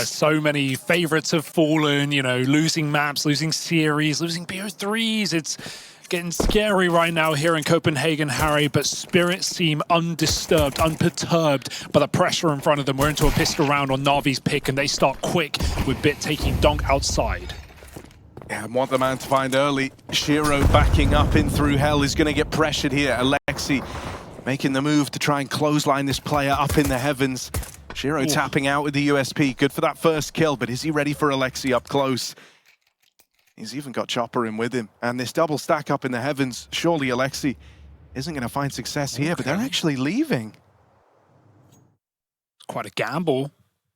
So many favorites have fallen, you know, losing maps, losing series, losing BO3s. It's getting scary right now here in Copenhagen, Harry, but Spirit seem undisturbed, unperturbed by the pressure in front of them. We're into a pistol round on Navi's pick, and they start quick with Bit taking Donk outside. Yeah, and want the man to find early. Shiro backing up in through hell is going to get pressured here. Alexi making the move to try and clothesline this player up in the heavens. Shiro tapping out with the USP. Good for that first kill, but is he ready for Alexi up close? He's even got Chopper in with him. And this double stack up in the heavens, surely Alexi isn't going to find success here, but they're actually leaving. It's quite a gamble.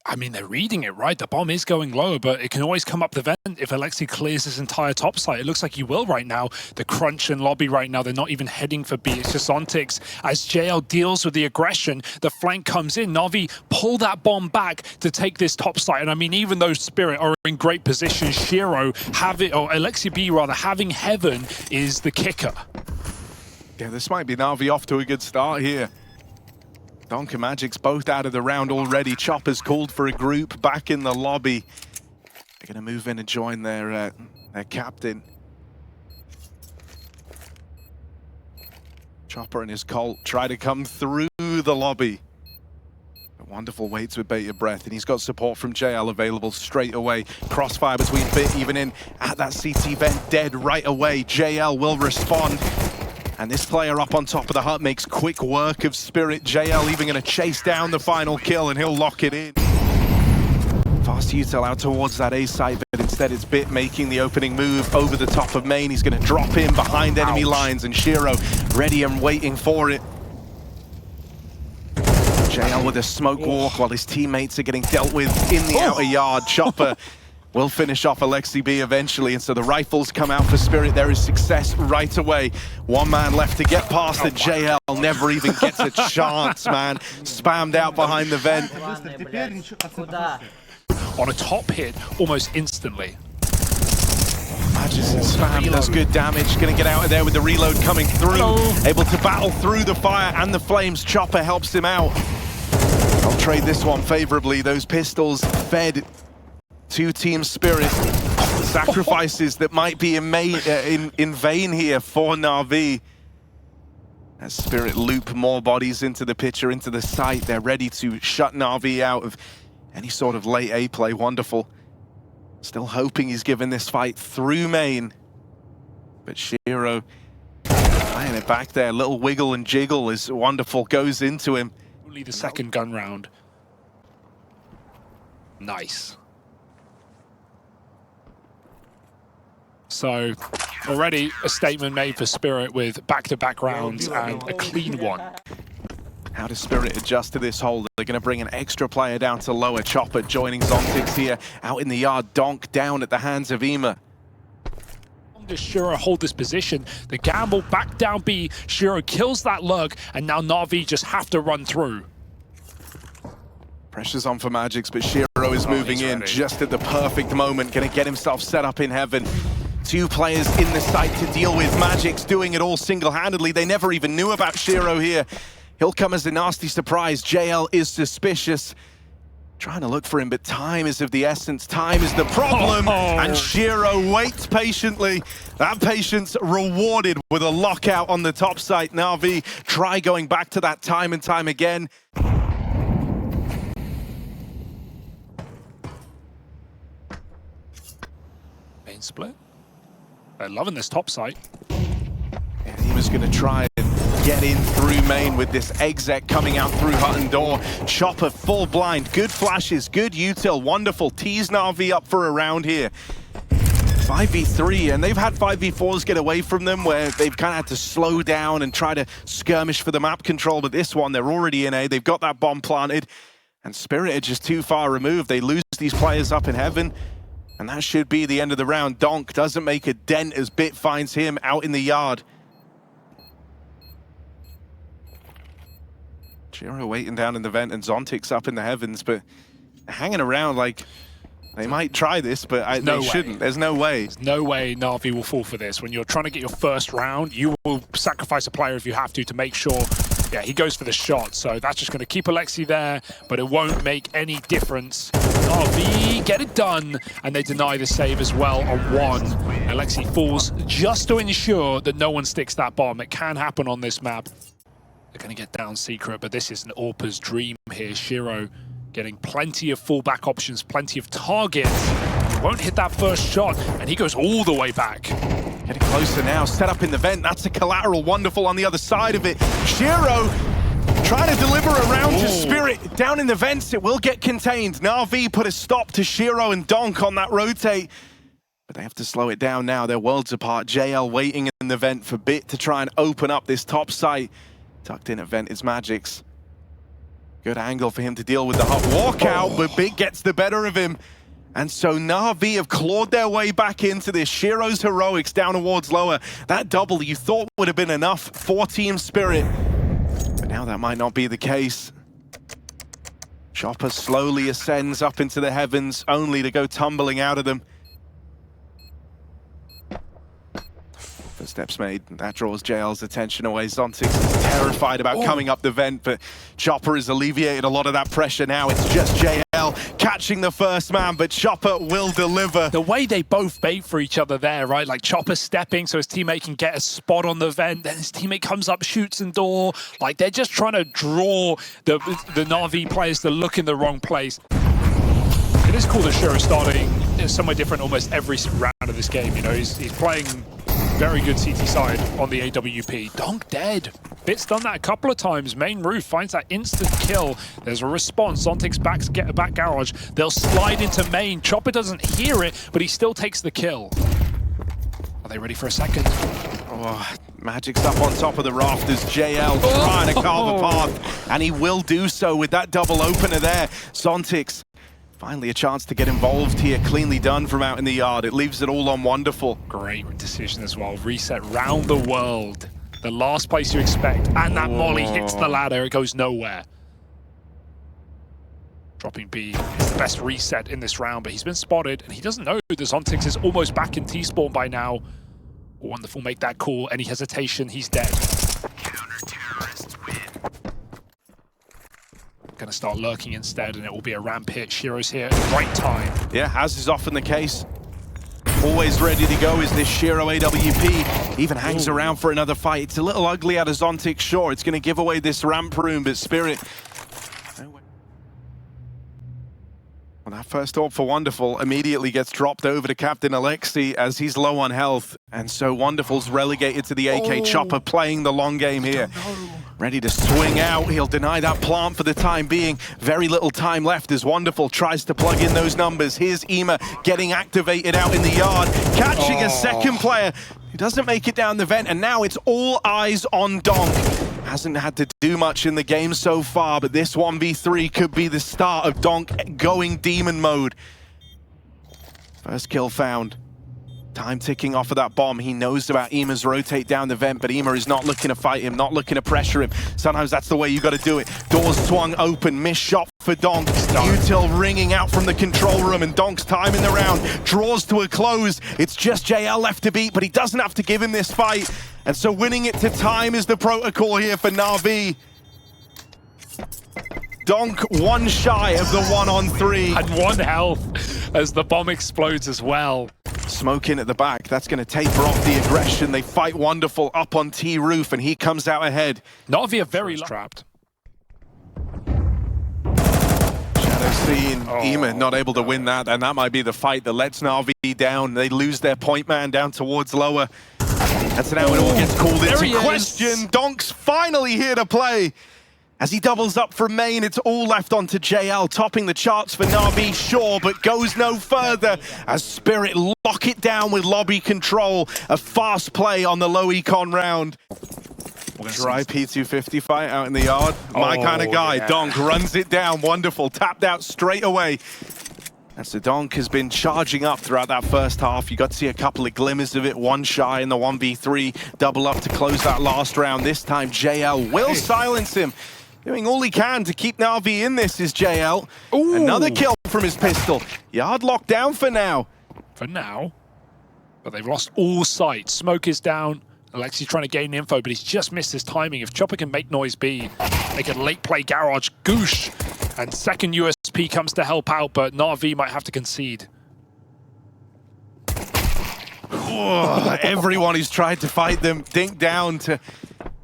I mean, they're reading it, right? The bomb is going low, but it can always come up the vent if Alexi clears his entire top site. It looks like he will right now. The crunch and lobby right now, they're not even heading for B. It's just Ontix. As JL deals with the aggression, the flank comes in. Navi pull that bomb back to take this top site. And I mean, even though Spirit are in great position, Shiro have it, or Alexi B rather, having heaven is the kicker. Yeah, this might be Navi off to a good start here. Donk and Magic's both out of the round already. Chopper's called for a group back in the lobby. They're going to move in and join their captain. Chopper and his Colt try to come through the lobby. A wonderful waits with bated breath, and he's got support from JL available straight away. Crossfire between Bit, even in at that CT vent, dead right away. JL will respond. And this player up on top of the hut makes quick work of Spirit. JL even going to chase down the final kill, and he'll lock it in. Fast util out towards that A site, but instead it's Bit making the opening move over the top of main. He's going to drop in behind enemy lines, and Shiro ready and waiting for it. JL with a smoke walk while his teammates are getting dealt with in the outer yard. Chopper will finish off Alexi B eventually, and so the rifles come out for Spirit. There is success right away. One man left to get past the JL. Never even gets a chance, man. Spammed out behind the vent. On a top hit, almost instantly. Magic's spam does good damage. Gonna get out of there with the reload coming through. Able to battle through the fire and the flames. Chopper helps him out. I'll trade this one favorably. Those pistols fed to Team Spirit. Sacrifices that might be in vain here for Navi. As Spirit loop more bodies into the picture, into the site. They're ready to shut Navi out of any sort of late A play. Wonderful. Still hoping he's given this fight through main. But Shiro playing it back there. Little wiggle and jiggle is wonderful. Goes into him. Only the second gun round. Nice. So already a statement made for Spirit with back-to-back rounds and a clean one. How does Spirit adjust to this hold? They're going to bring an extra player down to lower. Chopper joining Zontix here out in the yard. Donk down at the hands of Ema. Does Shiro hold this position? The gamble back down B. Shiro kills that lug, and now Navi just have to run through. Pressure's on for Magix, but Shiro is moving in just at the perfect moment. Going to get himself set up in heaven. Two players in the site to deal with. Magic's doing it all single-handedly. They never even knew about Shiro here. He'll come as a nasty surprise. JL is suspicious. Trying to look for him, but time is of the essence. Time is the problem, and Shiro waits patiently. That patience rewarded with a lockout on the top site. Navi try going back to that time and time again. Main split. They're loving this top site. And he was going to try and get in through main with this exec coming out through hut and door. Chopper full blind. Good flashes, good util, wonderful. Tease Navi up for a round here. 5v3, and they've had 5v4s get away from them where they've kind of had to slow down and try to skirmish for the map control, but this one, they're already in A. They've got that bomb planted, and Spirit are just too far removed. They lose these players up in heaven. And that should be the end of the round. Donk doesn't make a dent as Bit finds him out in the yard. Shiro waiting down in the vent and Zontix up in the heavens, but hanging around like they might try this, but they shouldn't. There's no way. There's no way Navi will fall for this. When you're trying to get your first round, you will sacrifice a player if you have to make sure Yeah, he goes for the shot, so that's just going to keep Alexi there, but it won't make any difference. Navi get it done, and they deny the save as well on one. Alexi falls just to ensure that no one sticks that bomb. It can happen on this map. They're going to get down secret, but this is an AWPer's dream here. Shiro getting plenty of fallback options, plenty of targets. Won't hit that first shot, and he goes all the way back. Getting closer now, set up in the vent. That's a collateral, wonderful on the other side of it. Shiro trying to deliver around to Spirit. Down in the vents, it will get contained. Navi put a stop to Shiro and Donk on that rotate. But they have to slow it down now. They're worlds apart. JL waiting in the vent for Bit to try and open up this top site. Tucked in at vent is Magic's. Good angle for him to deal with the hot walkout, but Bit gets the better of him. And so Navi have clawed their way back into this. Shiro's heroics down towards lower. That double you thought would have been enough for Team Spirit. But now that might not be the case. Chopper slowly ascends up into the heavens, only to go tumbling out of them. First steps made. That draws JL's attention away. Zontix is terrified about coming up the vent, but Chopper has alleviated a lot of that pressure now. It's just JL catching the first man, but Chopper will deliver. The way they both bait for each other there, right? Like Chopper stepping so his teammate can get a spot on the vent, then his teammate comes up, shoots and door. Like they're just trying to draw the Navi players to look in the wrong place. It is cool that Shiro starting somewhere different almost every round of this game. You know, he's playing very good CT side on the AWP. Donk dead. Bit's done that a couple of times. Main roof finds that instant kill. There's a response. Zontic's back to get a back garage. They'll slide into main. Chopper doesn't hear it, but he still takes the kill. Are they ready for a second? Oh, Magic's up on top of the rafters. JL trying to carve a path, and he will do so with that double opener there. Zontix, finally a chance to get involved here. Cleanly done from out in the yard. It leaves it all on wonderful. Great decision as well. Reset round the world. The last place you expect. And that molly hits the ladder. It goes nowhere. Dropping B is the best reset in this round, but he's been spotted, and he doesn't know that Zontix is almost back in T-spawn by now. Wonderful, make that call. Any hesitation, he's dead. Counter-terrorists win. Gonna start lurking instead, and it will be a ramp hit. Shiro's here at the right time. Yeah, as is often the case. Always ready to go is this Shiro AWP. Even hangs around for another fight. It's a little ugly out of Zontix, sure. It's going to give away this ramp room, but Spirit... Well, that first AWP for Wonderful immediately gets dropped over to Captain Alexi as he's low on health. And so Wonderful's relegated to the AK. Chopper playing the long game here. Ready to swing out. He'll deny that plant for the time being. Very little time left as Wonderful tries to plug in those numbers. Here's Ema getting activated out in the yard, catching a second player who doesn't make it down the vent, and now it's all eyes on Donk. Hasn't had to do much in the game so far, but this 1v3 could be the start of Donk going demon mode. First kill found. Time ticking off of that bomb. He knows about Ema's rotate down the vent, but Ema is not looking to fight him, not looking to pressure him. Sometimes that's the way you got to do it. Doors swung open, missed shot for Donk. Util ringing out from the control room, and Donk's time in the round draws to a close. It's just JL left to beat, but he doesn't have to give him this fight. And so winning it to time is the protocol here for Navi. Donk one shy of the 1-on-3. And 1 health as the bomb explodes as well. Smoke in at the back. That's going to taper off the aggression. They fight Wonderful up on T roof, and he comes out ahead. Navi are very trapped. Shadow seen. Ema not able to win that, and that might be the fight that lets Navi down. They lose their point man down towards lower. That's now it all gets called into question. Donk's finally here to play. As he doubles up from main, it's all left onto JL, topping the charts for Navi, sure, but goes no further as Spirit lock it down with lobby control. A fast play on the low econ round. Dry P250 fight out in the yard. My kind of guy. Yeah. Donk runs it down. Wonderful. Tapped out straight away. And so Donk has been charging up throughout that first half. You got to see a couple of glimmers of it. One shy in the 1v3. Double up to close that last round. This time JL will silence him. Doing all he can to keep Navi in this is JL. Ooh. Another kill from his pistol. Yard locked down for now. For now. But they've lost all sight. Smoke is down. Alexi trying to gain info, but he's just missed his timing. If Chopper can make noise B, they can late play Garage, Goosh, and second USP comes to help out, but Navi might have to concede. Oh, everyone who's tried to fight them dink down to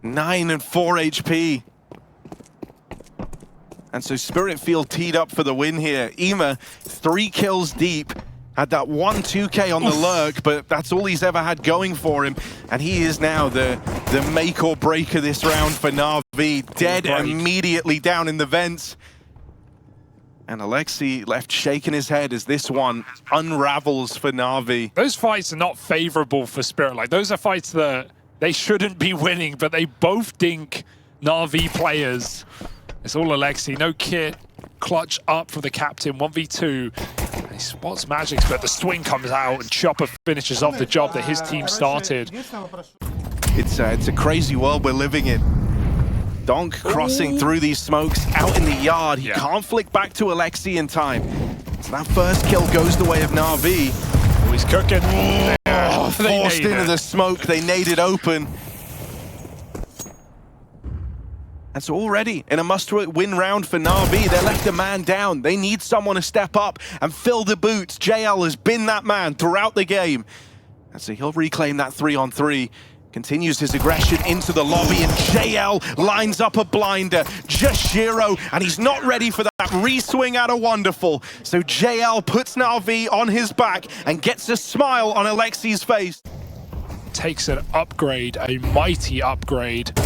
9 and 4 HP. And so Spirit feel teed up for the win here. Ema, 3 kills deep. Had that 1-2K on the lurk, but that's all he's ever had going for him. And he is now the make or break of this round for Navi. Dead immediately down in the vents. And Alexi left shaking his head as this one unravels for Navi. Those fights are not favorable for Spirit. Like, those are fights that they shouldn't be winning, but they both dink Navi players. It's all Alexi, no kit. Clutch up for the captain, 1v2. And he spots Magix, but the swing comes out and Chopper finishes off the job that his team started. It's a crazy world we're living in. Donk crossing through these smokes out in the yard. He can't flick back to Alexi in time. So that first kill goes the way of Navi. Oh, he's cooking. Forced into the smoke, they nade it open. And so already in a must-win round for Navi, they're left a man down. They need someone to step up and fill the boots. JL has been that man throughout the game. And so he'll reclaim that 3-on-3. Continues his aggression into the lobby, and JL lines up a blinder. Just Shiro, and he's not ready for that re-swing out of Wonderful. So JL puts Navi on his back and gets a smile on Alexi's face. Takes an upgrade, a mighty upgrade.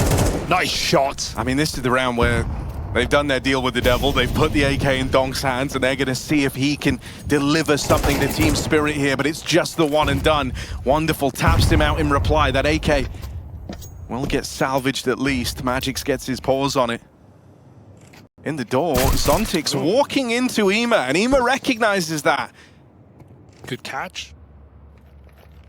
Nice shot. I mean, this is the round where they've done their deal with the devil. They've put the AK in Donk's hands, and they're going to see if he can deliver something to Team Spirit here, but it's just the one and done. Wonderful taps him out in reply. That AK will get salvaged at least. Magix gets his paws on it. In the door, Zontix walking into Ema, and Ema recognizes that. Good catch.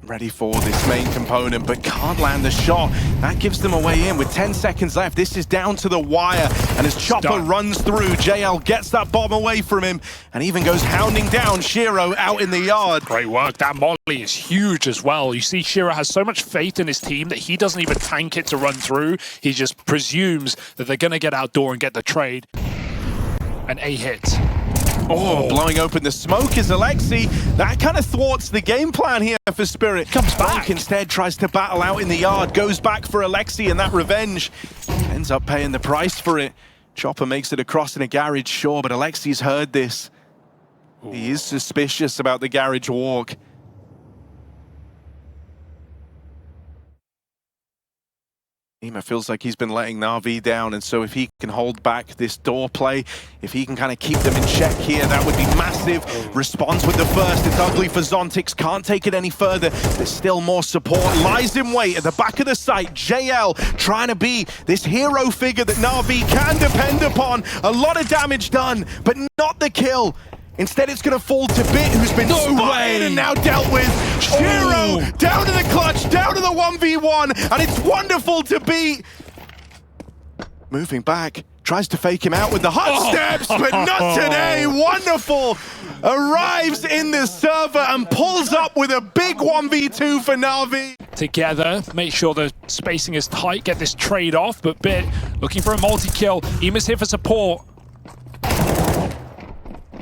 Ready for this main component, but can't land the shot. That gives them a way in with 10 seconds left. This is down to the wire, and as Chopper runs through, JL gets that bomb away from him, and even goes hounding down Shiro out in the yard. Great work. That molly is huge as well. You see, Shiro has so much faith in his team that he doesn't even tank it to run through. He just presumes that they're going to get outdoor and get the trade. An A hit. Oh, blowing open the smoke is Alexi. That kind of thwarts the game plan here for Spirit. Comes back. Donk instead tries to battle out in the yard, goes back for Alexi, and that revenge ends up paying the price for it. Chopper makes it across in a garage, sure, but Alexi's heard this. He is suspicious about the garage walk. Ema feels like he's been letting Navi down, and so if he can hold back this door play, if he can kind of keep them in check here, that would be massive. Responds with the first. It's ugly for Zontix. Can't take it any further. There's still more support. Lies in wait at the back of the site. JL trying to be this hero figure that Navi can depend upon. A lot of damage done, but not the kill. Instead, it's going to fall to Bit, who's been spotted and now dealt with. Shiro down to the clutch, down to the 1v1, and it's Wonderful to beat. Moving back, tries to fake him out with the hot steps, but not today. Wonderful arrives in the server and pulls up with a big 1v2 for Navi. Together, make sure the spacing is tight, get this trade off, but Bit looking for a multi-kill. Ema's here for support.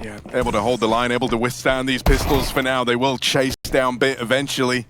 Yeah, able to hold the line, able to withstand these pistols for now. They will chase down Bit eventually.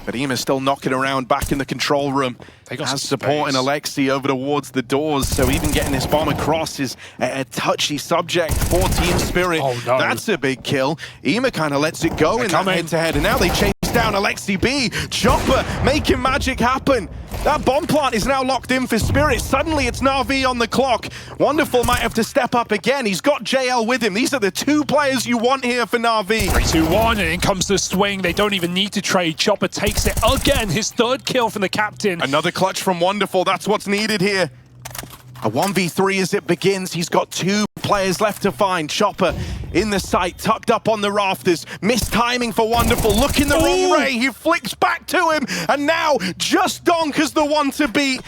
But Ema's still knocking around back in the control room. They got has some supporting space. Alexi over towards the doors, so even getting this bomb across is a touchy subject for Team Spirit. Oh, no. That's a big kill. Ema kind of lets it go in that head-to-head, and now they chase down Alexi B. Chopper making magic happen. That bomb plant is now locked in for Spirit. Suddenly it's Navi on the clock. Wonderful might have to step up again. He's got JL with him. These are the two players you want here for Navi. 3-2-1, and in comes the swing. They don't even need to trade. Chopper takes it again. His third kill from the captain. Another clutch from Wonderful. That's what's needed here. A 1v3 as it begins. He's got two players left to find. Chopper in the sight, tucked up on the rafters. Missed timing for Wonderful. Looking the wrong way. He flicks back to him. And now just Donk is the one to beat.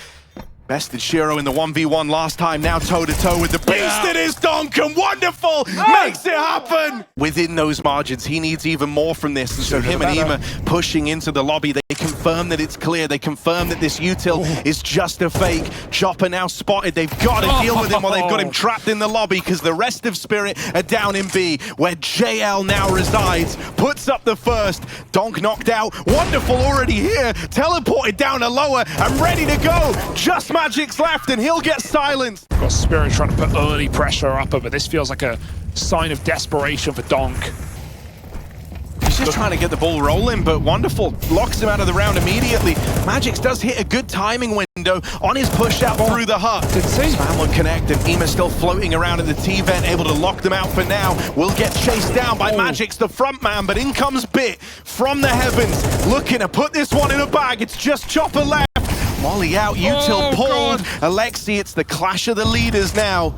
Bested Shiro in the 1v1 last time, now toe-to-toe with the beast it is Donk, and Wonderful makes it happen! Within those margins, he needs even more from this, and so him and Ema pushing into the lobby, they confirm that it's clear, they confirm that this util is just a fake. Chopper now spotted, they've got to deal with him while they've got him trapped in the lobby, because the rest of Spirit are down in B, where JL now resides, puts up the first, Donk knocked out, Wonderful already here, teleported down to lower, and ready to go, just Magic's left, and he'll get silenced. Got Spirit trying to put early pressure up her, but this feels like a sign of desperation for Donk. He's just trying to get the ball rolling, but Wonderful locks him out of the round immediately. Magix does hit a good timing window on his push out through the hut. Spam will connect, and Ema still floating around in the T-vent, able to lock them out for now. Will get chased down by Magix, the front man, but in comes Bit from the heavens, looking to put this one in a bag. It's just Chopper left. Molly out, util pulled. Alexi, it's the clash of the leaders now.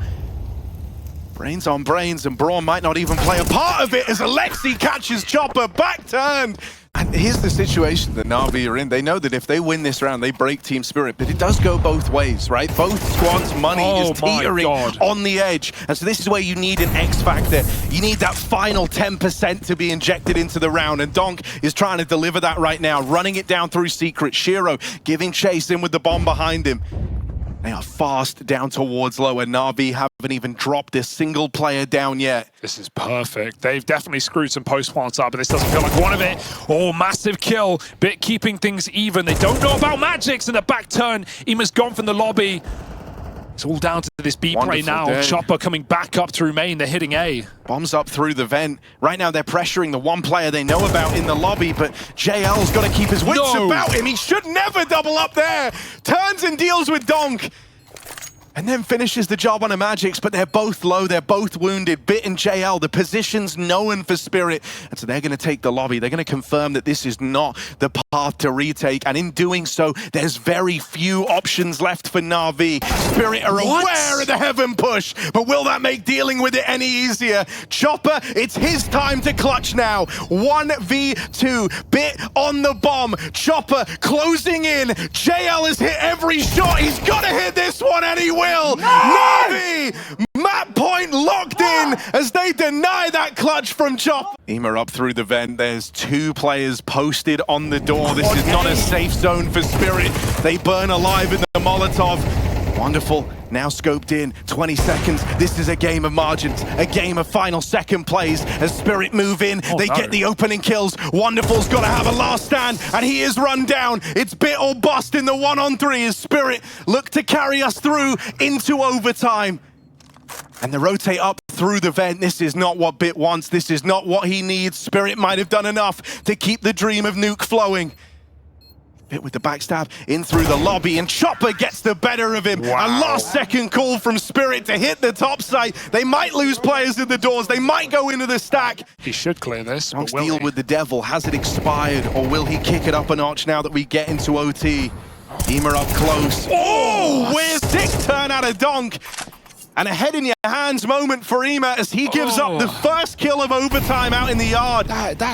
Brains on brains, and Braun might not even play a part of it as Alexi catches Chopper, back turned. And here's the situation that Navi are in. They know that if they win this round, they break Team Spirit, but it does go both ways, right? Both squads' money is teetering on the edge. And so this is where you need an X factor. You need that final 10% to be injected into the round, and Donk is trying to deliver that right now, running it down through Secret. Shiro giving chase in with the bomb behind him. They are fast down towards lower. Navi haven't even dropped a single player down yet. This is perfect. They've definitely screwed some post plants up, but this doesn't feel like one of it. Oh, massive kill. Bit keeping things even. They don't know about Magix, and the back turn. Ema's gone from the lobby. It's all down to this B play now. Day. Chopper coming back up through main. They're hitting A. Bombs up through the vent. Right now they're pressuring the one player they know about in the lobby, but JL's got to keep his wits about him. He should never double up there. Turns and deals with Donk. And then finishes the job on a Magix, but they're both low, they're both wounded. Bit and JL, the position's known for Spirit. And so they're going to take the lobby. They're going to confirm that this is not the path to retake. And in doing so, there's very few options left for Navi. Spirit are aware of the heaven push, but will that make dealing with it any easier? Chopper, it's his time to clutch now. 1v2, Bit on the bomb. Chopper closing in. JL has hit every shot. He's got to hit this one, and he will. Navi! Map point locked in as they deny that clutch from Chop. Ema up through the vent. There's two players posted on the door. This is not a safe zone for Spirit. They burn alive in the Molotov. Wonderful. Now scoped in. 20 seconds. This is a game of margins. A game of final second plays. As Spirit move in, they get the opening kills. Wonderful's got to have a last stand, and he is run down. It's Bit or bust in the 1-on-3 as Spirit look to carry us through into overtime. And they rotate up through the vent. This is not what Bit wants. This is not what he needs. Spirit might have done enough to keep the dream of Nuke flowing. Bit with the backstab in through the lobby, and Chopper gets the better of him. A last second call from Spirit to hit the top site. They might lose players in the doors. They might go into the stack. He should clear this. Donk's deal with the devil. Has it expired, or will he kick it up a notch now that we get into OT? Ema up close. Oh, weird sick turn out of Donk. And a head in your hands moment for Ema as he gives up the first kill of overtime out in the yard.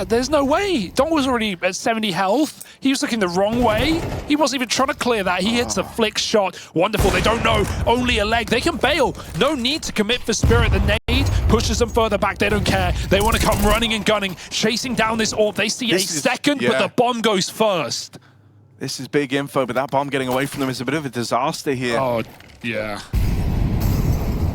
There's no way. Donk was already at 70 health. He was looking the wrong way. He wasn't even trying to clear that. He hits a flick shot. Wonderful. They don't know. Only a leg. They can bail. No need to commit for Spirit. The nade pushes them further back. They don't care. They want to come running and gunning, chasing down this orb. They see second, but the bomb goes first. This is big info, but that bomb getting away from them is a bit of a disaster here. Oh, yeah.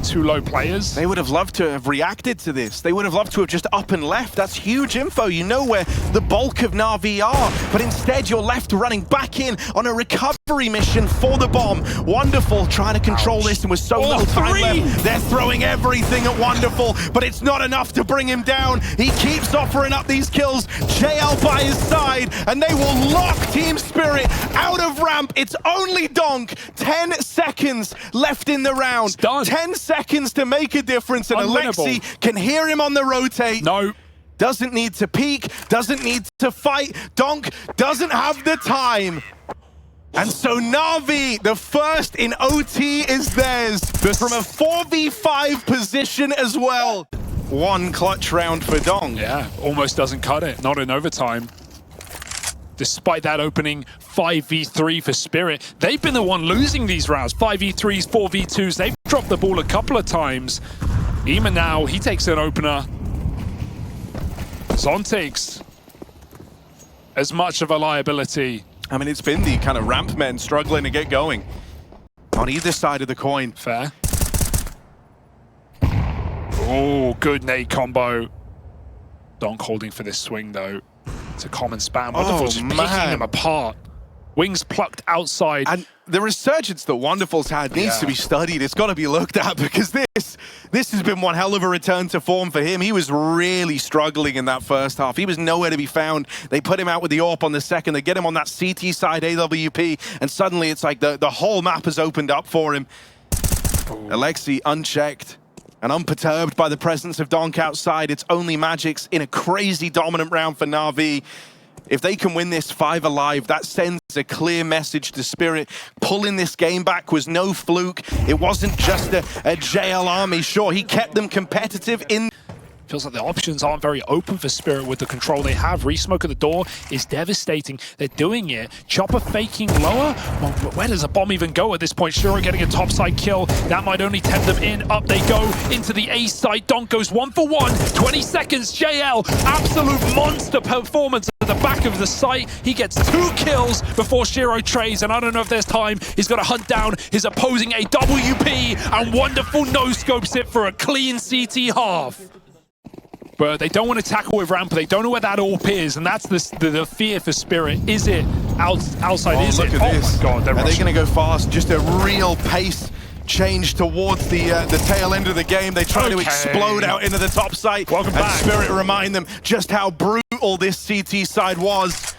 Two low players. They would have loved to have reacted to this. They would have loved to have just up and left. That's huge info. You know where the bulk of Navi are, but instead you're left running back in on a recovery mission for the bomb. Wonderful trying to control this, and with so little time left, they're throwing everything at Wonderful, but it's not enough to bring him down. He keeps offering up these kills. JL by his side, and they will lock Team Spirit out of ramp. It's only Donk. 10 seconds left in the round. It's done. 10 seconds to make a difference, and Alexi can hear him on the rotate. No. Doesn't need to peek, doesn't need to fight. Donk doesn't have the time. And so Navi, the first in OT is theirs from a 4v5 position as well. One clutch round for Donk. Yeah, almost doesn't cut it. Not in overtime. Despite that opening 5v3 for Spirit, they've been the one losing these rounds. 5v3s, 4v2s, they've dropped the ball a couple of times. Ema now, he takes an opener. Zontics, as much of a liability. I mean, it's been the kind of ramp men struggling to get going on either side of the coin. Fair. Oh, good nade combo. Donk holding for this swing, though. It's a common spam. Wonderful's just picking them apart. Wings plucked outside. And the resurgence that Wonderful's had needs to be studied. It's got to be looked at, because this has been one hell of a return to form for him. He was really struggling in that first half. He was nowhere to be found. They put him out with the AWP on the second. They get him on that CT side AWP, and suddenly it's like the whole map has opened up for him. Ooh. Alexi unchecked and unperturbed by the presence of Donk outside. It's only Magic's in a crazy dominant round for Navi. If they can win this 5 alive, that sends a clear message to Spirit. Pulling this game back was no fluke. It wasn't just a JL army. Sure, he kept them competitive in... Feels like the options aren't very open for Spirit with the control they have. Resmoke at the door is devastating. They're doing it. Chopper faking lower. Well, where does a bomb even go at this point? Shiro getting a topside kill. That might only tempt them in. Up they go into the A side. Donk goes 1 for 1. 20 seconds. JL, absolute monster performance at the back of the site. He gets 2 kills before Shiro trades, and I don't know if there's time. He's got to hunt down his opposing AWP, and Wonderful no-scopes it for a clean CT half. But they don't want to tackle with ramp. They don't know where that AWP is, and that's the fear for Spirit. Is it outside? Oh, is look it? at this. My God, they're Are they rushing. going to go fast? Just a real pace change towards the tail end of the game. They try to explode out into the top site. Welcome back. Spirit remind them just how brutal this CT side was.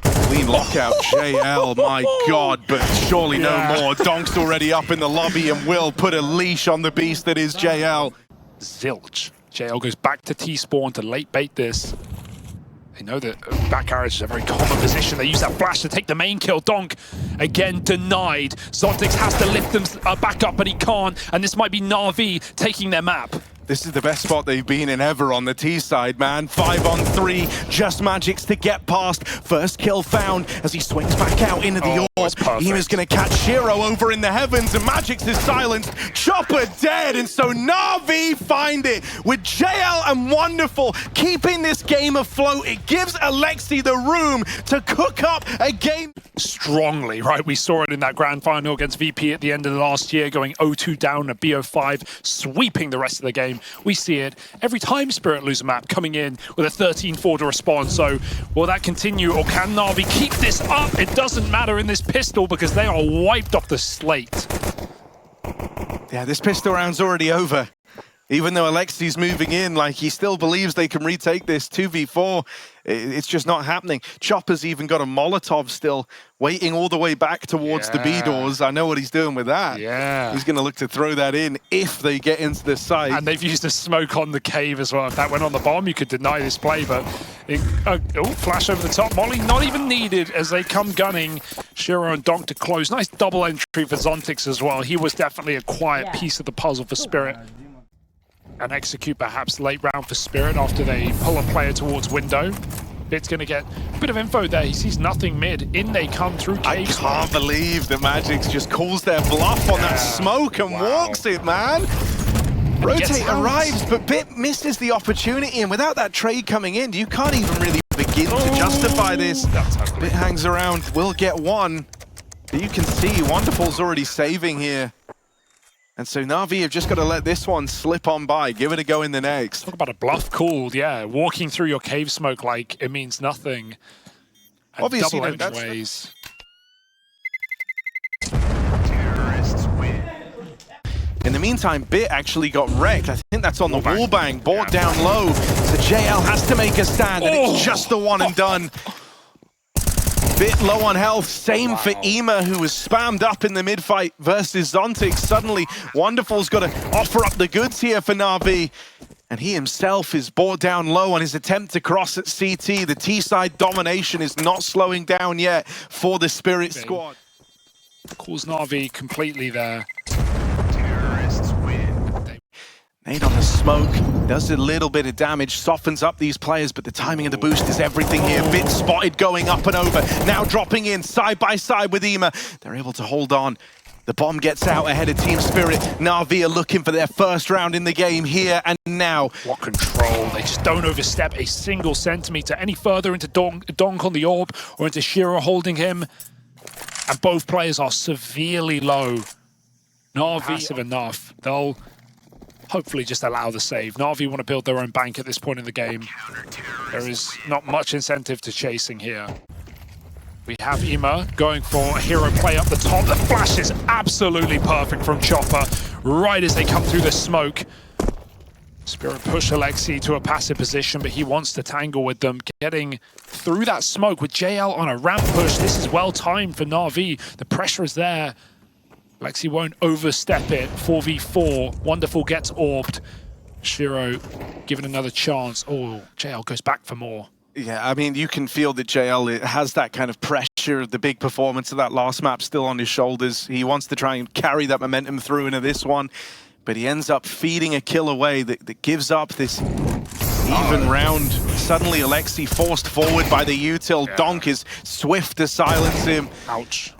Clean lockout, JL, my God, but surely no more. Donk's already up in the lobby and will put a leash on the beast that is JL. Zilch. JL goes back to T-spawn to late bait this. They know that back carriage is a very common position. They use that flash to take the main kill. Donk, again, denied. Zontix has to lift them back up, but he can't. And this might be Navi taking their map. This is the best spot they've been in ever on the T side, man. 5 on 3, just Magic's to get past. First kill found as he swings back out into the AWP. He was going to catch Shiro over in the heavens, and Magic's is silenced. Chopper dead, and so Navi find it with JL and Wonderful keeping this game afloat. It gives Alexi the room to cook up a game. Strongly, right? We saw it in that grand final against VP at the end of the last year, going 0-2 down at BO5, sweeping the rest of the game. We see it every time Spirit lose a map, coming in with a 13-4 to respond. So will that continue, or can Navi keep this up? It doesn't matter in this pistol because they are wiped off the slate. Yeah, this pistol round's already over. Even though Alexi's moving in, like, he still believes they can retake this 2v4. It's just not happening. Chopper's even got a Molotov still, waiting all the way back towards the B doors. I know what he's doing with that. Yeah. He's going to look to throw that in if they get into the site. And they've used a smoke on the cave as well. If that went on the bomb, you could deny this play, but... flash over the top. Molly not even needed as they come gunning. Shiro and Donk to close. Nice double entry for Zontix as well. He was definitely a quiet piece of the puzzle for Spirit. And execute perhaps late round for Spirit after they pull a player towards window. Bit's going to get a bit of info there. He sees nothing mid. In they come through cave. I can't believe that Magic's just calls their bluff on that smoke and walks it, man. Rotate arrives, but Bit misses the opportunity, and without that trade coming in, you can't even really begin to justify this. Bit hangs around, will get one. But you can see Wonderful's already saving here. And so Navi have just got to let this one slip on by, give it a go in the next. Talk about a bluff called, yeah. Walking through your cave smoke like it means nothing. And obviously, double that's ways. Terrorists win. In the meantime, Bit actually got wrecked. I think that's on the wallbang, brought down low. So JL has to make a stand, and it's just the one and done. Bit low on health, same for Ema, who was spammed up in the mid-fight versus Zontix. Suddenly, Wonderful's got to offer up the goods here for Navi. And he himself is brought down low on his attempt to cross at CT. The T-side domination is not slowing down yet for the Spirit squad. Calls Navi completely there. Terrorists win. Nade on the smoke, does a little bit of damage, softens up these players, but the timing of the boost is everything here. Bit spotted going up and over, now dropping in side by side with Ema. They're able to hold on. The bomb gets out ahead of Team Spirit. Navi are looking for their first round in the game here and now. What control. They just don't overstep a single centimeter any further into Donk on the orb or into Shiro holding him. And both players are severely low. Navi passive enough. They'll hopefully just allow the save. Navi want to build their own bank at this point in the game. There is not much incentive to chasing here. We have Ema going for a hero play up the top. The flash is absolutely perfect from Chopper right as they come through the smoke. Spirit push Alexi to a passive position, but he wants to tangle with them. Getting through that smoke with JL on a ramp push. This is well timed for Navi. The pressure is there. Alexi won't overstep it. 4v4. Wonderful gets orbed. Shiro given another chance. Oh, JL goes back for more. Yeah, I mean, you can feel that JL has that kind of pressure, the big performance of that last map still on his shoulders. He wants to try and carry that momentum through into this one, but he ends up feeding a kill away that gives up this even round. Suddenly, Alexi forced forward by the util. Yeah. Donk is swift to silence him. Ouch.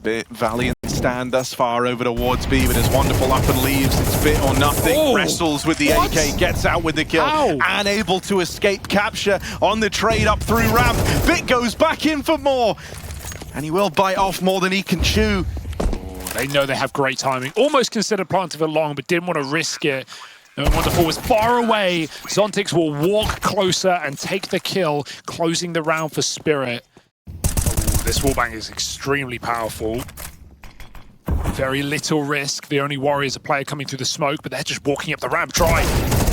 Bit valiant stand thus far over towards B, but it's wonderful up and leaves. It's bit or nothing. Oh, wrestles with the AK, gets out with the kill. Ow. And able to escape capture on the trade up through ramp. Bit goes back in for more, and he will bite off more than he can chew. They know they have great timing. Almost considered planting it long, but didn't want to risk it. Knowing Wonderful was far away, Zontix will walk closer and take the kill, closing the round for Spirit. This wallbang is extremely powerful. Very little risk. The only worry is a player coming through the smoke, but they're just walking up the ramp dry.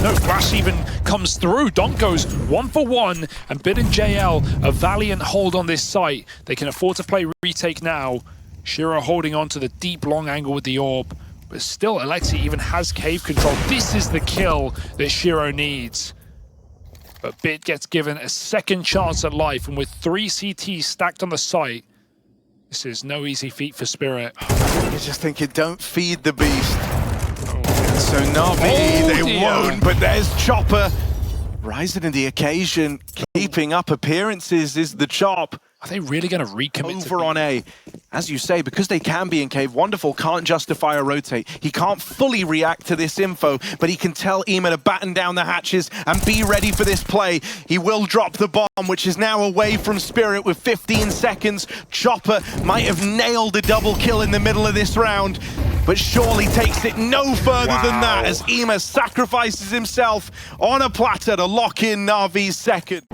No flash even comes through. Donk goes 1 for 1, and Bid and JL a valiant hold on this site. They can afford to play retake now. Shiro holding on to the deep long angle with the orb, but still Alexi even has cave control. This is the kill that Shiro needs. But Bit gets given a second chance at life, and with 3 CTs stacked on the site, this is no easy feat for Spirit. You're just thinking, don't feed the beast. And so Navi, they won't, but there's Chopper. Rising to the occasion, keeping up appearances is the Chop. Are they really going to recommit over on A? As you say, because they can be in cave, Wonderful can't justify a rotate. He can't fully react to this info, but he can tell Ema to batten down the hatches and be ready for this play. He will drop the bomb, which is now away from Spirit with 15 seconds. Chopper might have nailed a double kill in the middle of this round, but surely takes it no further than that as Ema sacrifices himself on a platter to lock in Navi's second.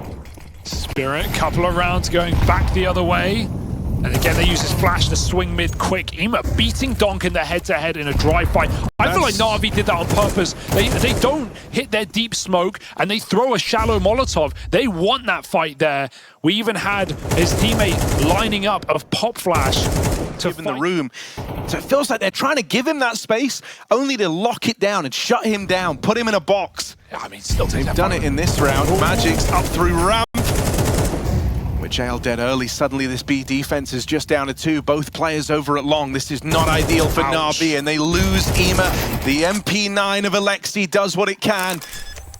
Spirit, couple of rounds going back the other way. And again, they use his flash to swing mid quick. Ema beating Donk in the head-to-head in a dry fight. I feel like Navi did that on purpose. They don't hit their deep smoke, and they throw a shallow Molotov. They want that fight there. We even had his teammate lining up of pop flash to give him the room. So it feels like they're trying to give him that space, only to lock it down and shut him down, put him in a box. Yeah, I mean, still they've done it in this round. Magic's up through ramp. With JL dead early, suddenly this B defense is just down to 2. Both players over at long. This is not ideal for Navi, and they lose Ema. The MP9 of Alexi does what it can,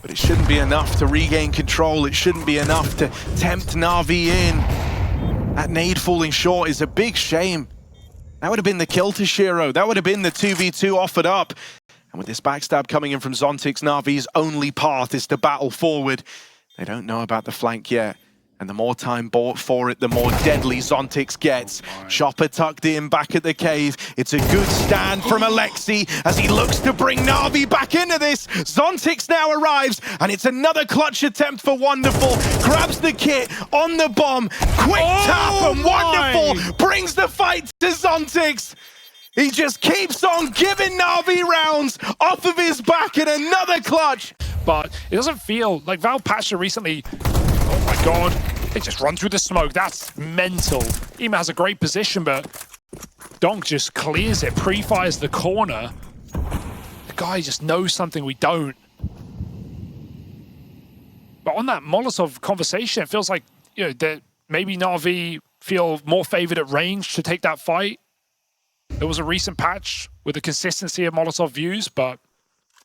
but it shouldn't be enough to regain control. It shouldn't be enough to tempt Navi in. That nade falling short is a big shame. That would have been the kill to Shiro. That would have been the 2v2 offered up. And with this backstab coming in from Zontix, Navi's only path is to battle forward. They don't know about the flank yet. And the more time bought for it, the more deadly Zontix gets. Chopper tucked in back at the cave. It's a good stand from Alexi as he looks to bring Navi back into this. Zontix now arrives, and it's another clutch attempt for Wonderful. Grabs the kit on the bomb. Quick tap, and Wonderful brings the fight to Zontix. He just keeps on giving Navi rounds off of his back in another clutch. But it doesn't feel like Val Pasha recently. Oh my god, they just run through the smoke. That's mental. Ema has a great position, but Donk just clears it, pre-fires the corner. The guy just knows something we don't. But on that Molotov conversation, it feels like, you know, that maybe Navi feel more favored at range to take that fight. There was a recent patch with the consistency of Molotov views, but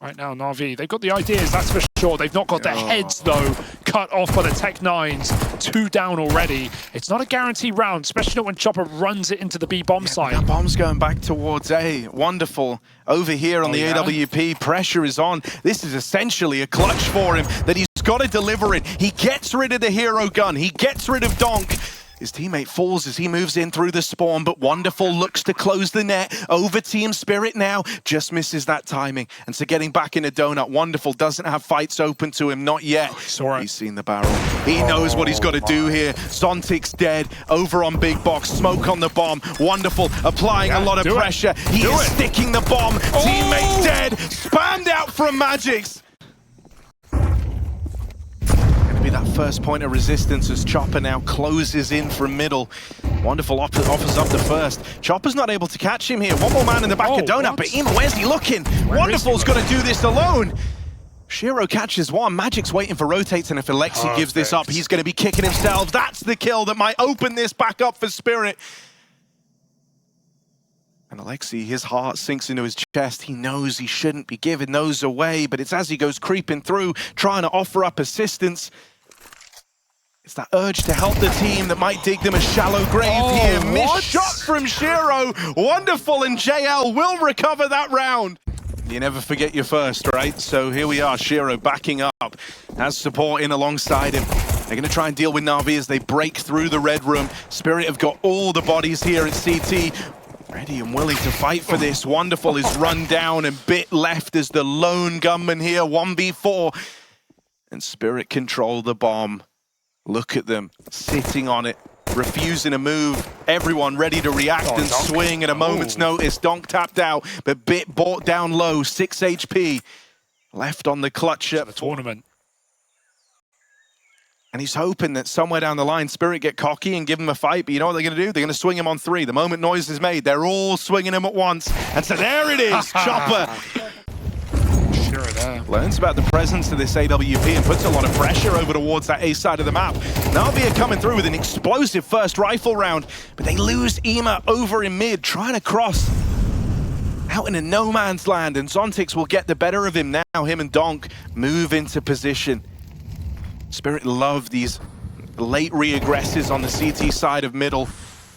Right now, Navi, they've got the ideas, that's for sure. They've not got their heads, though, cut off by the Tech-9s. 2 down already. It's not a guaranteed round, especially not when Chopper runs it into the B bomb site. That bomb's going back towards A. Wonderful. Over here on the AWP, pressure is on. This is essentially a clutch for him that he's got to deliver it. He gets rid of the hero gun. He gets rid of Donk. His teammate falls as he moves in through the spawn, but Wonderful looks to close the net over Team Spirit now. Just misses that timing. And so getting back in a donut, Wonderful doesn't have fights open to him, not yet. He's seen the barrel. He knows what he's got to do here. Zontic's dead, over on Big Box, smoke on the bomb. Wonderful, applying a lot of pressure. He is sticking the bomb. Teammate dead, spammed out from Magix. Be that first point of resistance as Chopper now closes in from middle. Wonderful offers up the first. Chopper's not able to catch him here. One more man in the back of Donut, but Ema, where's he looking? Wonderful's got to do this alone. Shiro catches one. Magic's waiting for rotates, and if Alexi gives this up, he's going to be kicking himself. That's the kill that might open this back up for Spirit. And Alexi, his heart sinks into his chest. He knows he shouldn't be giving those away, but it's as he goes creeping through, trying to offer up assistance. It's that urge to help the team that might dig them a shallow grave here. Missed shot from Shiro. Wonderful, and JL will recover that round. You never forget your first, right? So here we are, Shiro backing up, has support in alongside him. They're going to try and deal with Navi as they break through the red room. Spirit have got all the bodies here at CT. Ready and willing to fight for this. Wonderful is run down and bit left as the lone gunman here, 1v4. And Spirit control the bomb. Look at them, sitting on it, refusing to move. Everyone ready to react and swing at a moment's notice. Donk tapped out, but Bit brought down low, 6 HP. Left on the clutcher. The tournament. And he's hoping that somewhere down the line, Spirit get cocky and give him a fight. But you know what they're going to do? They're going to swing him on 3. The moment noise is made, they're all swinging him at once. And so there it is, Chopper. Learns about the presence of this AWP and puts a lot of pressure over towards that A side of the map. Navi are coming through with an explosive first rifle round, but they lose Ema over in mid, trying to cross out in a no man's land, and Zontix will get the better of him now. Him and Donk move into position. Spirit love these late re-aggresses on the CT side of middle.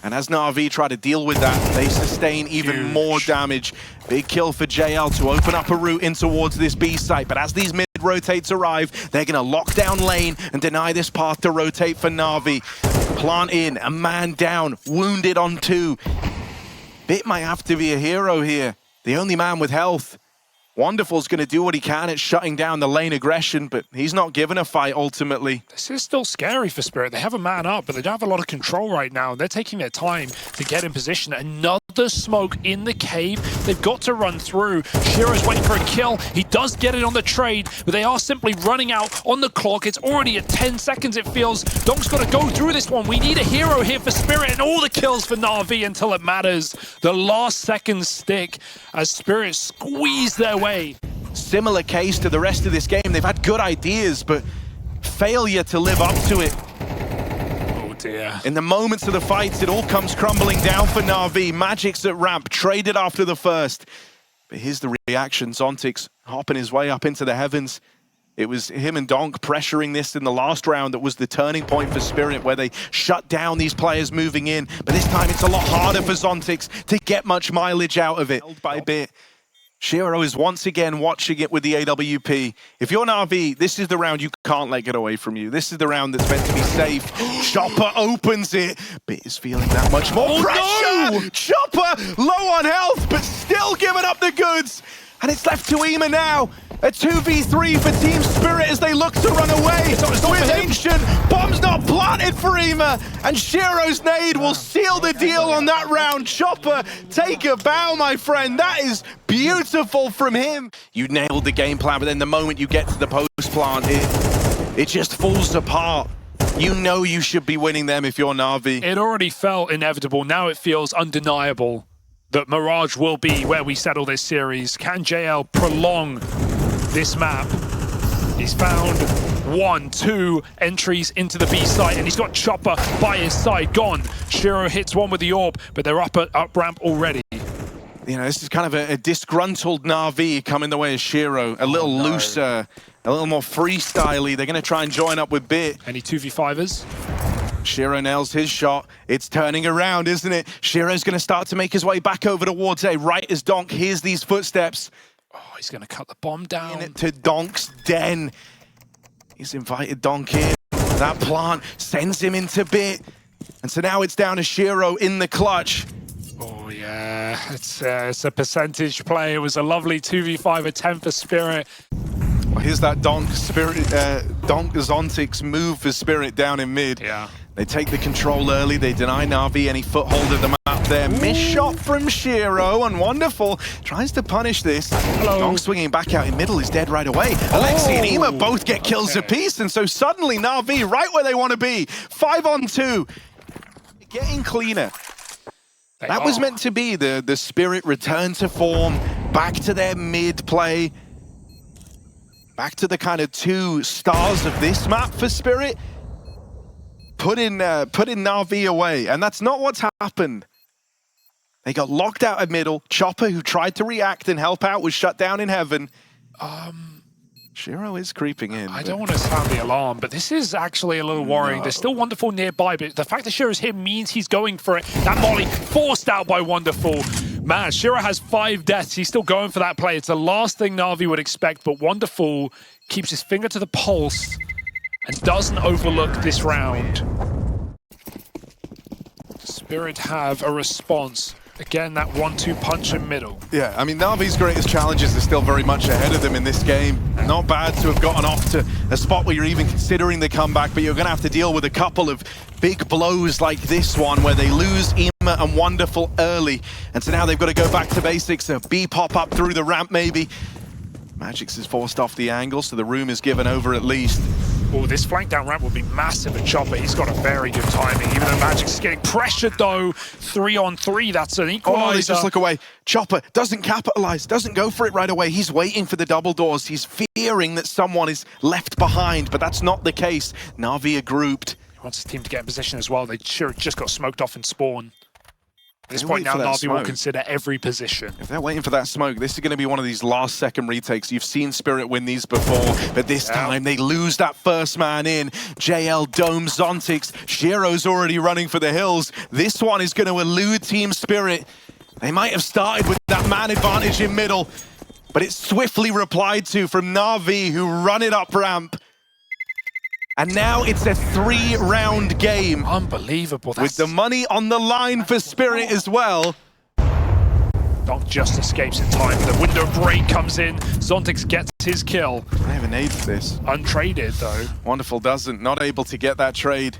And as Navi try to deal with that, they sustain even more damage. Big kill for JL to open up a route in towards this B site. But as these mid-rotates arrive, they're going to lock down lane and deny this path to rotate for Navi. Plant in, a man down, wounded on 2. Bit might have to be a hero here. The only man with health. Wonderful's going to do what he can at shutting down the lane aggression, but he's not given a fight ultimately. This is still scary for Spirit. They have a man up, but they don't have a lot of control right now. They're taking their time to get in position. Another smoke in the cave. They've got to run through. Shiro's waiting for a kill. He does get it on the trade, but they are simply running out on the clock. It's already at 10 seconds, it feels. Donk's got to go through this one. We need a hero here for Spirit, and all the kills for Navi until it matters. The last seconds stick as Spirit squeeze their way. Similar case to the rest of this game. They've had good ideas, but failure to live up to it. Oh dear. In the moments of the fights, it all comes crumbling down for Navi. Magic's at ramp, traded after the first. But here's the reaction. Zontix hopping his way up into the heavens. It was him and Donk pressuring this in the last round that was the turning point for Spirit, where they shut down these players moving in. But this time it's a lot harder for Zontix to get much mileage out of it. Held by Bit. Shiro is once again watching it with the AWP. If you're Navi, this is the round you can't let get away from you. This is the round that's meant to be safe. Chopper opens it. Bit is feeling that much more pressure. No! Chopper low on health, but still giving up the goods. And it's left to Ema now. A 2v3 for Team Spirit as they look to run away. It's with Ancient. Bomb's not planted for Ema. And Shiro's nade will seal the deal on that round. Chopper, take a bow, my friend. That is beautiful from him. You nailed the game plan, but then the moment you get to the post plant, it just falls apart. You know you should be winning them if you're Navi. It already felt inevitable. Now it feels undeniable that Mirage will be where we settle this series. Can JL prolong this map? He's found 1, 2 entries into the B site, and he's got Chopper by his side. Gone. Shiro hits one with the orb, but they're up ramp already. You know, this is kind of a disgruntled Navi coming the way of Shiro. A little looser, a little more freestyle-y. They're going to try and join up with Bit. Any 2v5ers? Shiro nails his shot. It's turning around, isn't it? Shiro's going to start to make his way back over towards A. Right as Donk hears these footsteps. Oh, he's going to cut the bomb down. To Donk's den. He's invited Donk in. That plant sends him into Bit. And so now it's down to Shiro in the clutch. Oh, yeah. It's a percentage play. It was a lovely 2v5 attempt for Spirit. Well, here's that Donk Zontix move for Spirit down in mid. Yeah. They take the control early. They deny Navi any foothold of the map there. Miss shot from Shiro, and Wonderful tries to punish this. Hello. Donk swinging back out in middle is dead right away. Alexi and Ema both get kills apiece, and so suddenly Navi right where they want to be. 5-on-2. Getting cleaner. That was meant to be the Spirit return to form, back to their mid play, back to the kind of 2 stars of this map for Spirit. Put in Navi away, and that's not what's happened. They got locked out of middle. Chopper, who tried to react and help out, was shut down in heaven. Shiro is creeping in. I don't want to sound the alarm, but this is actually a little worrying. There's still Wonderful nearby, but the fact that Shiro's here means he's going for it. That molly forced out by Wonderful. Man, Shiro has 5 deaths. He's still going for that play. It's the last thing Navi would expect, but Wonderful keeps his finger to the pulse and doesn't overlook this round. Spirit have a response. Again, that 1-2 punch in middle. Yeah, I mean, Navi's greatest challenges are still very much ahead of them in this game. Not bad to have gotten off to a spot where you're even considering the comeback, but you're going to have to deal with a couple of big blows like this one, where they lose Ema and Wonderful early. And so now they've got to go back to basics. A B pop up through the ramp, maybe. Magix is forced off the angle, so the room is given over at least. Oh, this flank down ramp would be massive at Chopper. He's got a very good timing, even though Magix is getting pressured, though. 3-on-3, that's an equalizer. Oh, they just look away. Chopper doesn't capitalize, doesn't go for it right away. He's waiting for the double doors. He's fearing that someone is left behind, but that's not the case. Navi are grouped. He wants his team to get in position as well. They sure just got smoked off in spawn. At this point now, Navi will consider every position. If they're waiting for that smoke, this is going to be one of these last-second retakes. You've seen Spirit win these before, but this time they lose that first man in. JL, Dome, Zontix, Shiro's already running for the hills. This one is going to elude Team Spirit. They might have started with that man advantage in middle, but it's swiftly replied to from Navi, who run it up ramp. And now it's a 3-round game. Unbelievable. With the money on the line for Spirit as well. Donk just escapes in time. The window break comes in. Zontix gets his kill. I have a nade for this. Untraded, though. Wonderful doesn't. Not able to get that trade.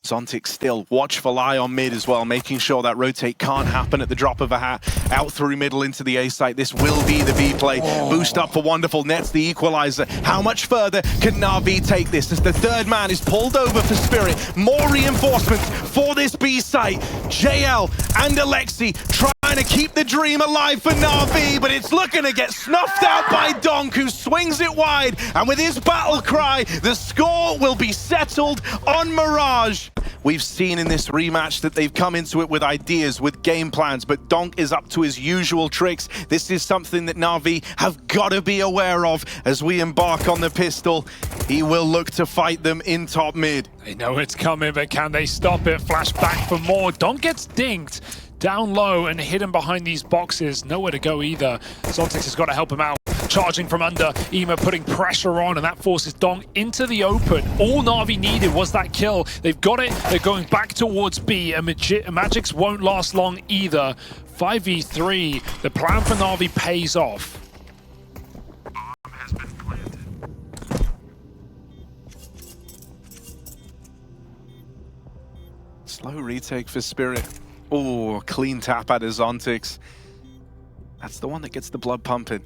Zontix still watchful eye on mid as well, making sure that rotate can't happen at the drop of a hat. Out through middle into the A site. This will be the B play. Boost up for Wonderful, nets the equalizer. How much further can Navi take this as the 3rd man is pulled over for Spirit? More reinforcements for this B site. JL and Alexi trying to keep the dream alive for Navi, but it's looking to get snuffed out by Donk, who swings it wide. And with his battle cry, the score will be settled on Mirage. We've seen in this rematch that they've come into it with ideas, with game plans, but Donk is up to his usual tricks. This is something that Navi have got to be aware of as we embark on the pistol. He will look to fight them in top mid. They know it's coming, but can they stop it? Flash back for more. Donk gets dinked down low and hidden behind these boxes. Nowhere to go either. Zontix has got to help him out. Charging from under, Ema putting pressure on, and that forces Donk into the open. All Navi needed was that kill. They've got it. They're going back towards B, and Magix won't last long either. 5v3. The plan for Navi pays off. Bomb has been planted. Slow retake for Spirit. Oh, clean tap out of Zontix. That's the one that gets the blood pumping.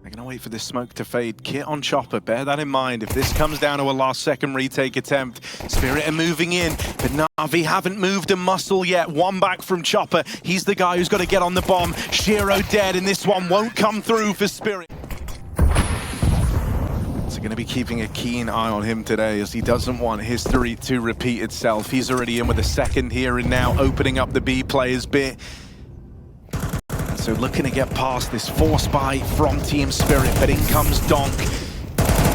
They're going to wait for this smoke to fade. Kit on Chopper, bear that in mind. If this comes down to a last-second retake attempt, Spirit are moving in, but Navi haven't moved a muscle yet. One back from Chopper. He's the guy who's got to get on the bomb. Shiro dead, and this one won't come through for Spirit. So going to be keeping a keen eye on him today, as he doesn't want history to repeat itself. He's already in with a second here and now, opening up the B players bit. So looking to get past this force buy from Team Spirit, but in comes Donk.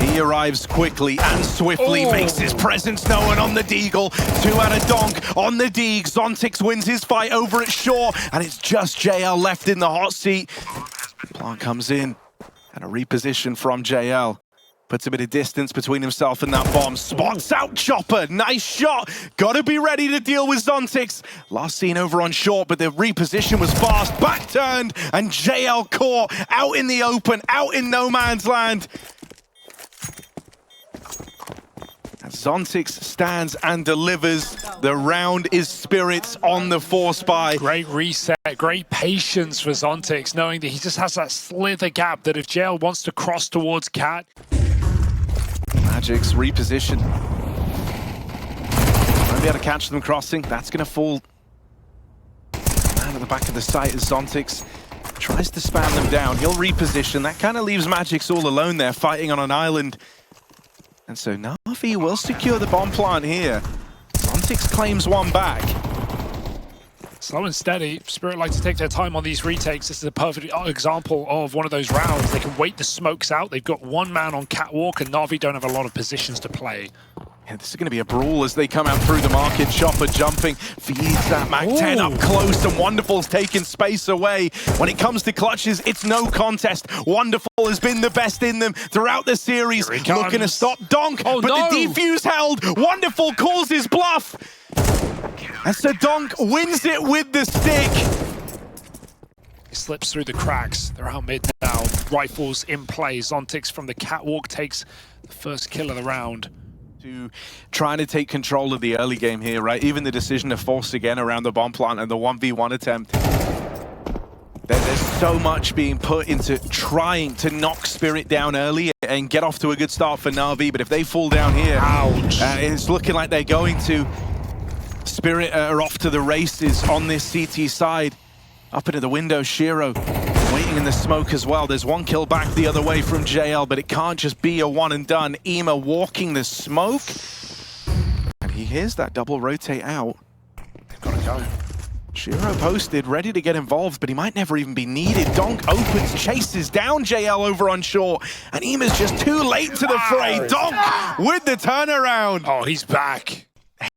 He arrives quickly and swiftly, makes his presence known on the Deagle. 2 out of Donk on the Deeg. Zontix wins his fight over at Shore, and it's just JL left in the hot seat. Plant comes in, and a reposition from JL. Puts a bit of distance between himself and that bomb. Spots out Chopper. Nice shot. Gotta be ready to deal with Zontix. Last seen over on short, but the reposition was fast. Back turned, and JL caught out in the open, out in no man's land. Zontix stands and delivers. The round is Spirit's on the force buy. Great reset, great patience for Zontix, knowing that he just has that slither gap that if JL wants to cross towards Cat. Magic's reposition. Won't be able to catch them crossing. That's going to fall. Man at the back of the site as Zontix tries to spam them down. He'll reposition. That kind of leaves Magic's all alone there, fighting on an island. And so Navi will secure the bomb plant here. Zontix claims one back. Slow and steady. Spirit like to take their time on these retakes. This is a perfect example of one of those rounds. They can wait the smokes out. They've got one man on catwalk, and Navi don't have a lot of positions to play. Yeah, this is going to be a brawl as they come out through the market. Chopper jumping, feeds that Mac-10 up close, and Wonderful's taking space away. When it comes to clutches, it's no contest. Wonderful has been the best in them throughout the series. Looking to stop Donk, but the defuse held. Wonderful calls his bluff. And so Donk wins it with the stick. He slips through the cracks. They're out mid now. Rifles in play. Zontix from the catwalk takes the first kill of the round. Trying to take control of the early game here, right? Even the decision to force again around the bomb plant and the 1v1 attempt. There's so much being put into trying to knock Spirit down early and get off to a good start for Navi, but if they fall down here, it's looking like they're going to. Spirit are off to the races on this CT side. Up into the window, Shiro waiting in the smoke as well. There's one kill back the other way from JL, but it can't just be a one and done. Ema walking the smoke. And he hears that double rotate out. They've got to go. Shiro posted, ready to get involved, but he might never even be needed. Donk opens, chases down JL over on shore, and Ema's just too late to the fray. Donk with the turnaround. Oh, he's back.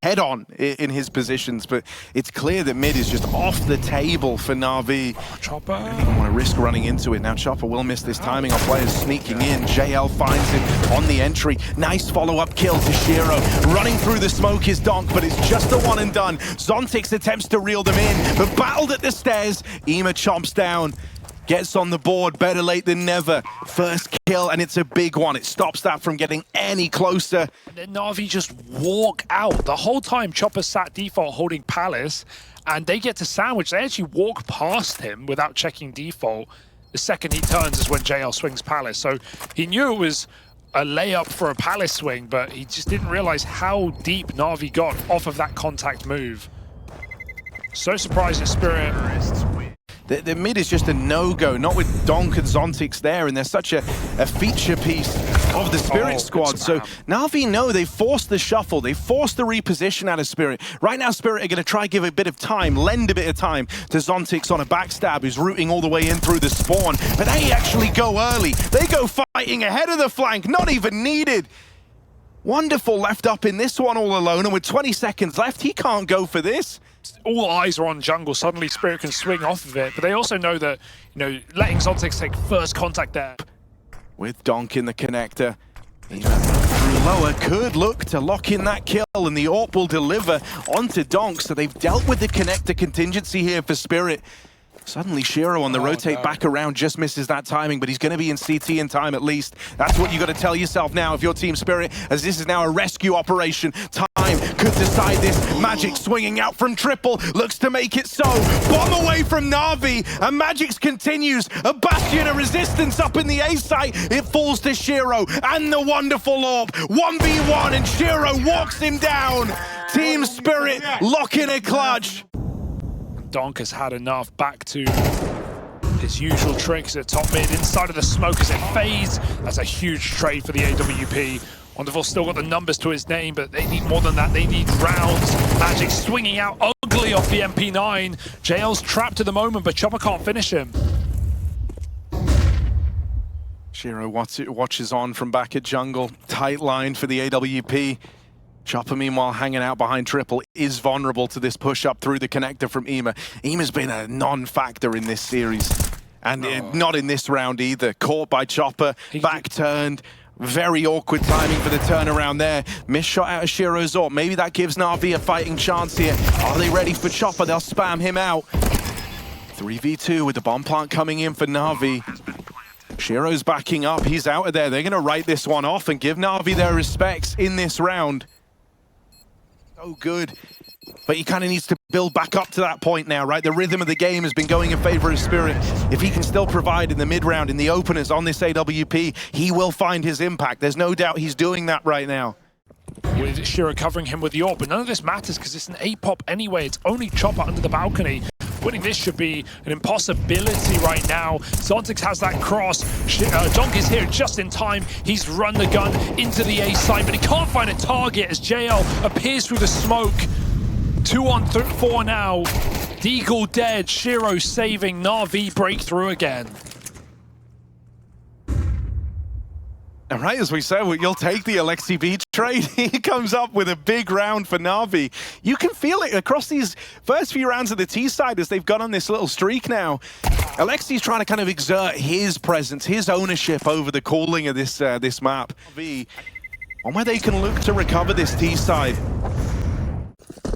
Head on in his positions, but it's clear that mid is just off the table for Navi. Chopper. I don't even want to risk running into it. Now Chopper will miss this timing on players sneaking in. JL finds it on the entry. Nice follow-up kill to Shiro. Running through the smoke is Donk, but it's just a one and done. Zontix attempts to reel them in, but battled at the stairs. Ema chomps down. Gets on the board, better late than never. First kill, and it's a big one. It stops that from getting any closer. And then Navi just walk out. The whole time Chopper sat default holding Palace, and they get to sandwich. They actually walk past him without checking default. The second he turns is when JL swings Palace. So he knew it was a layup for a Palace swing, but he just didn't realize how deep Navi got off of that contact move. So surprised at Spirit. The mid is just a no-go, not with Donk and Zontix there, and they're such a feature piece of the Spirit squad. So Navi know they forced the shuffle, they forced the reposition out of Spirit. Right now, Spirit are going to try give a bit of time, lend a bit of time to Zontix on a backstab who's rooting all the way in through the spawn. But they actually go early. They go fighting ahead of the flank, not even needed. Wonderful left up in this one all alone, and with 20 seconds left, he can't go for this. All eyes are on jungle. Suddenly Spirit can swing off of it, but they also know that, you know, letting Zontix take first contact there. With Donk in the connector, through lower could look to lock in that kill, and the AWP will deliver onto Donk. So they've dealt with the connector contingency here for Spirit. Suddenly Shiro on the rotate back around just misses that timing, but he's going to be in CT in time at least. That's what you got to tell yourself now if you're Team Spirit, as this is now a rescue operation. Time could decide this. Magic swinging out from triple, looks to make it so. Bomb away from Navi, and Magic's continues. A bastion of resistance up in the A site. It falls to Shiro and the wonderful AWP. 1v1, and Shiro walks him down. Team Spirit lock in a clutch. Donk has had enough. Back to His usual tricks at top mid, inside of the smoke as it fades. That's a huge trade for the AWP. Wonderful still got the numbers to his name, but they need more than that. They need rounds. Magic swinging out ugly off the MP9. JL's trapped at the moment, but Chopper can't finish him. Shiro watches on from back at jungle. Tight line for the AWP. Chopper, meanwhile, hanging out behind triple, is vulnerable to this push up through the connector from Ema. Ema's been a non-factor in this series. And not in this round either. Caught by Chopper, back turned. Very awkward timing for the turnaround there. Missed shot out of Shiro's AWP. Maybe that gives Navi a fighting chance here. Are they ready for Chopper? They'll spam him out. 3v2 with the bomb plant coming in for Navi. Shiro's backing up. He's out of there. They're going to write this one off and give Navi their respects in this round. So good. But he kind of needs to build back up to that point now, right? The rhythm of the game has been going in favor of Spirit. If he can still provide in the mid-round, in the openers on this AWP, he will find his impact. There's no doubt he's doing that right now. With Shiro covering him with the AWP, but none of this matters because it's an A-pop anyway. It's only Chopper under the balcony. Winning this should be an impossibility right now. Zontix has that cross. Donk is here just in time. He's run the gun into the A site, but he can't find a target as JL appears through the smoke. 2 on 4 now. Deagle dead. Shiro saving. Navi breakthrough again. And right as we said, you'll take the Alexi B trade. He comes up with a big round for Navi. You can feel it across these first few rounds of the T side as they've gone on this little streak now. Alexi's trying to kind of exert his presence, his ownership over the calling of this this map. One where they can look to recover this T side.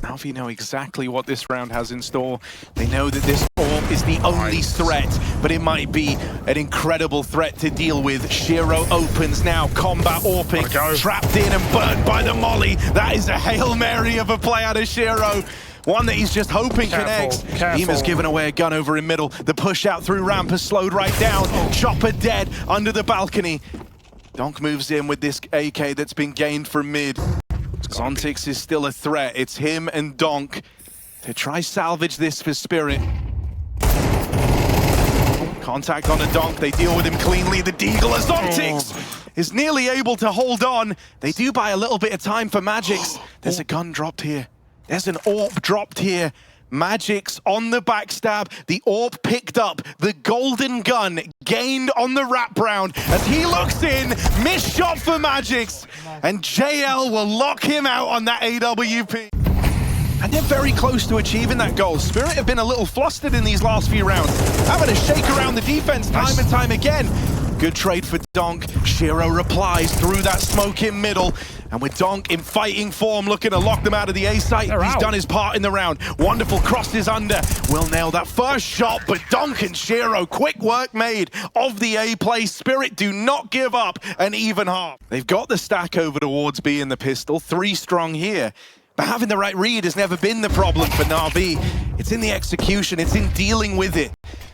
Navi know exactly what this round has in store. They know that this AWP is the only threat, but it might be an incredible threat to deal with. Shiro opens now, combat AWPing, trapped in and burned by the molly. That is a Hail Mary of a play out of Shiro. One that he's just hoping connects. Ema's given away a gun over in middle. The push out through ramp has slowed right down. Chopper dead under the balcony. Donk moves in with this AK that's been gained from mid. Zontix is still a threat. It's him and Donk to try salvage this for Spirit. Contact on a Donk. They deal with him cleanly. The Deagle as Zontix is nearly able to hold on. They do buy a little bit of time for Magix. There's a gun dropped here. There's an AWP dropped here. Magix on the backstab. The AWP picked up. The golden gun gained on the wrap round as he looks in. Missed shot for Magix. And JL will lock him out on that AWP. And they're very close to achieving that goal. Spirit have been a little flustered in these last few rounds. Having to shake around the defense time and time again. Good trade for Donk. Shiro replies through that smoke in middle. And with Donk in fighting form, looking to lock them out of the A site, he's done his part in the round. Wonderful crosses under. Will nail that first shot, but Donk and Shiro, quick work made of the A play. Spirit do not give up an even half. They've got the stack over towards B in the pistol. 3 strong here. But having the right read has never been the problem for Navi. It's in the execution, it's in dealing with it.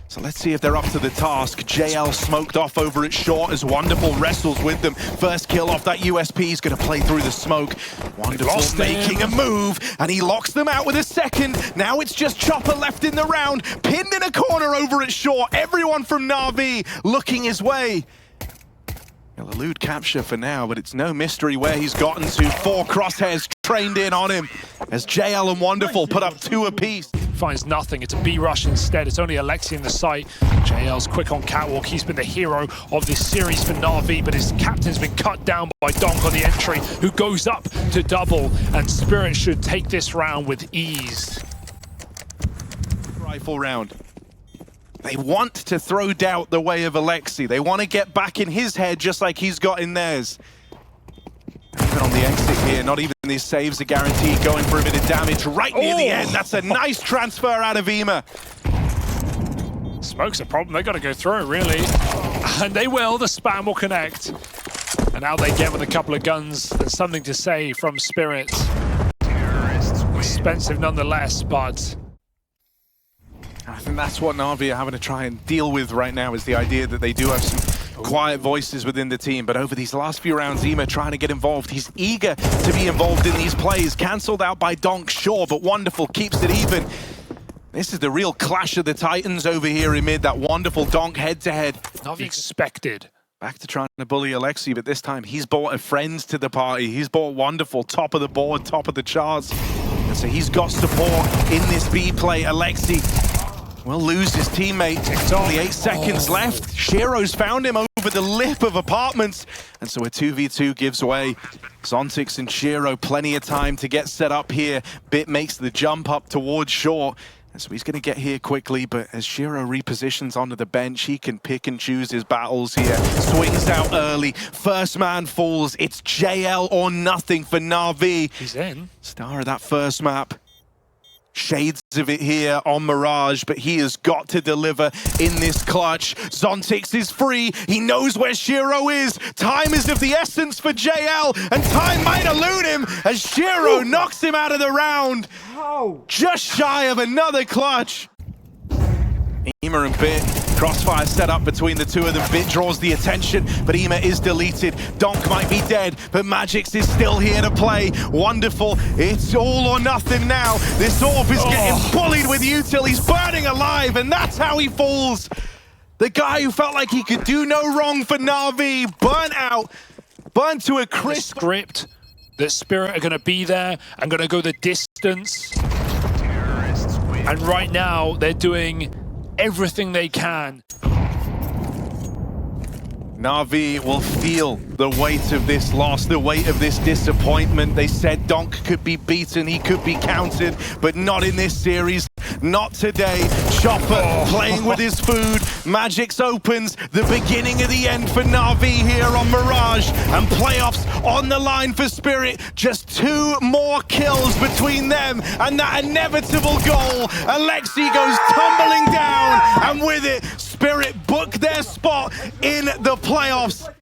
So let's see if they're up to the task. JL smoked off over at short as Wonderful wrestles with them. First kill off that USP. He's going to play through the smoke. Wonderful making a move, and he locks them out with a second. Now it's just Chopper left in the round, pinned in a corner over at short. Everyone from Navi looking his way. He'll elude capture for now, but it's no mystery where he's gotten to. 4 crosshairs trained in on him as JL and Wonderful put up 2 apiece. Finds nothing. It's a B rush instead. It's only Alexi in the site. JL's quick on catwalk. He's been the hero of this series for Navi, but his captain's been cut down by Donk on the entry, who goes up to double, and Spirit should take this round with ease. Rifle round. They want to throw doubt the way of Alexi. They want to get back in his head just like he's got in theirs. Even on the exit here, not even these saves are guaranteed. Going for a bit of damage right near the end. That's a nice transfer out of Ema. Smoke's a problem. They got to go through it, really. And they will. The spam will connect. And out they get with a couple of guns. There's something to say from Spirit. Expensive nonetheless, but I think that's what Navi are having to try and deal with right now, is the idea that they do have some quiet voices within the team. But over these last few rounds, Ema trying to get involved. He's eager to be involved in these plays. Cancelled out by Donk, sure, but Wonderful keeps it even. This is the real clash of the Titans over here in mid. That wonderful donk head-to-head. Navi expected. Back to trying to bully Alexi, but this time he's brought a friend to the party. He's brought wonderful, top of the board, top of the charts. And so he's got support in this B play. Alexi will lose his teammate. Only 8 seconds left. Shiro's found him over the lip of apartments. And so a 2v2 gives way. Zontix and Shiro, plenty of time to get set up here. Bit makes the jump up towards short. And so he's going to get here quickly, but as Shiro repositions onto the bench, he can pick and choose his battles here. Swings out early. First man falls. It's JL or nothing for Navi. He's in. Star of that first map. Shades of it here on Mirage, but he has got to deliver in this clutch. Zontix is free. He knows where Shiro is. Time is of the essence for JL, and time might elude him as Shiro knocks him out of the round. Just shy of another clutch. Ema and Bit, crossfire set up between the two of them. Bit draws the attention, but Ema is deleted. Donk might be dead, but Magix is still here to play. Wonderful. It's all or nothing now. This Orb is getting bullied with util. He's burning alive, and that's how he falls. The guy who felt like he could do no wrong for Navi, burnt out, burnt to a crisp. The script that Spirit are going to be there and going to go the distance. And right now, they're doing everything they can. Navi will feel the weight of this loss, the weight of this disappointment. They said Donk could be beaten, he could be counted, but not in this series, not today. Chopper playing with his food. Magix opens the beginning of the end for Navi here on Mirage, and playoffs on the line for Spirit. Just 2 more kills between them and that inevitable goal. Alexi goes tumbling down, and with it, Spirit book their spot in the playoffs.